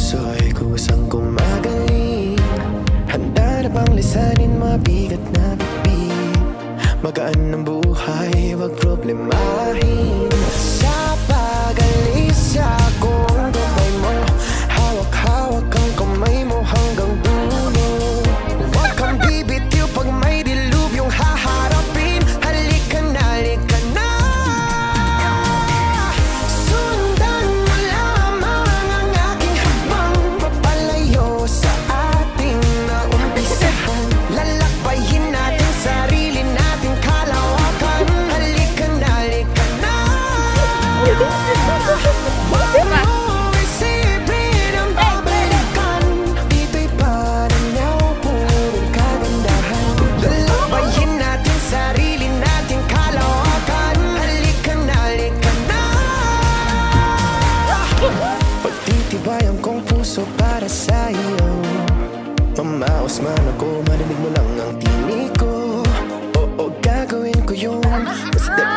puso'y kusang gumagaling. Handa na bang lisanin mabigat na bibig? Magaan ng buhay, wag problemahin. Sa pag-alis akong gabay mo, hawak-hawak ang kamay mo hanggang dulo. Huwag kang bibitiw pag may dilubyong haharapin. Halika na, halika na. Sundan mo lamang ang aking habang papalayo sa ating naumpisahan. Lalakbayin natin sarili natin kalawakan. Halika na, halika na. Wag mo isipin ang babalikan. Dito'y paranaw, purong kagandahan. Lalakbayin natin sarili natin kalawakan. Halika na, halika na. Pagtitibayan kong puso para sa iyo. Mamaos man ako, marinig mo lang ang tinig ko. Oo, gagawin ko yun. Basta